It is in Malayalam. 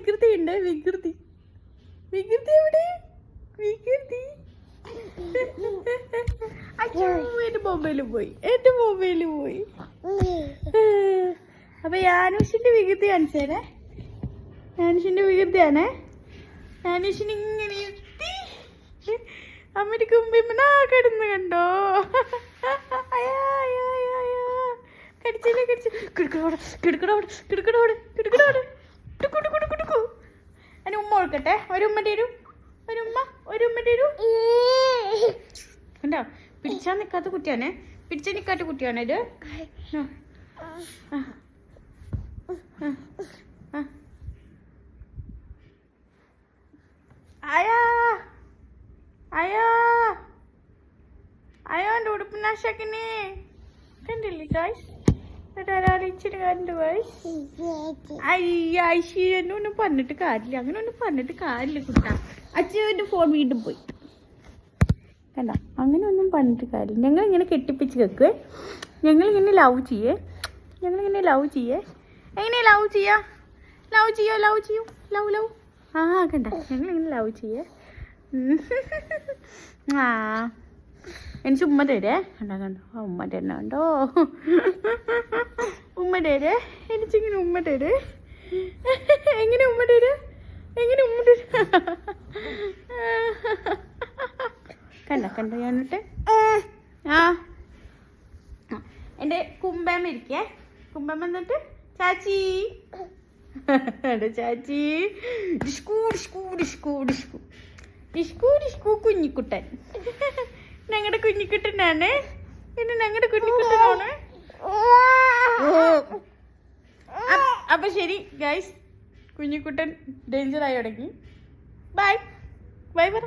വികൃതി ഉണ്ട്. വികൃതി വികൃതി എവിടെ? വികൃതി. അയ്യോ എന്റെ മൊബൈല് പോയി. അപ്പൊ യാനുഷിന്റെ വികൃതി കാണിച്ചേനെ. യാനുഷിന്റെ വികൃതിയാണേ. യാനുഷിന് ഇങ്ങനെ എത്തി അമ്മയുടെ കുമ്പിമ്മ കിടന്ന് കണ്ടോ. കടിച്ചില്ലേ കിടക്കടോടെ അതിന് ഉമ്മ കൊടുക്കട്ടെ. ഒരു ഉമ്മ തരൂ. കണ്ടോ പിടിച്ചാൽ നിൽക്കാത്ത കുട്ടിയാണേ. പിടിച്ചാൽ നിൽക്കാത്ത കുട്ടിയാണേ ഇത്. അയ്യോ എൻ്റെ ഉടുപ്പ് നാശാക്കിനെ. കണ്ടില്ലേ ഗായ്സ്? ഇച്ചിരി കണ്ടു ഗായ്സ്. എന്നൊന്നും പറഞ്ഞിട്ട് കാര്യമില്ല. അങ്ങനെ ഒന്നും പറഞ്ഞിട്ട് കാര്യമില്ല കുട്ടാ. അച്ഛൻ്റെ ഫോൺ വീണ്ടും പോയി. കണ്ട അങ്ങനെ ഒന്നും പറഞ്ഞിട്ട് കാര്യമില്ല. ഞങ്ങളിങ്ങനെ കെട്ടിപ്പിച്ച് വെക്കുവേ. ഞങ്ങളിങ്ങനെ ലവ് ചെയ്യേ. എങ്ങനെ ലവ് ചെയ്യൂ. ആ കണ്ട ഞങ്ങളിങ്ങനെ ലവ് ചെയ്യേ. ആ എനിക്ക് ഉമ്മ തരേ. കണ്ടോ ഉമ്മ തരണ കണ്ടോ. ഉമ്മ തരേ. എനിക്കിങ്ങനെ ഉമ്മ തരേ. എങ്ങനെ ഉമ്മ തരേ. കണ്ടോ ഞാനിട്ട്. ആ എൻ്റെ കുമ്പമ്മ ഇരിക്കേ. കുമ്പമ്മ എന്നിട്ട് ചാച്ചി കുഞ്ഞിക്കുട്ടൻ. ഞങ്ങളുടെ കുഞ്ഞിക്കുട്ടനാണ്. പിന്നെ ഞങ്ങളുടെ കുഞ്ഞിക്കുട്ടനാണ്. അപ്പൊ ശരി ഗൈസ്, കുഞ്ഞിക്കുട്ടൻ ഡേഞ്ചർ ആയി തുടങ്ങി. ബൈ പറ.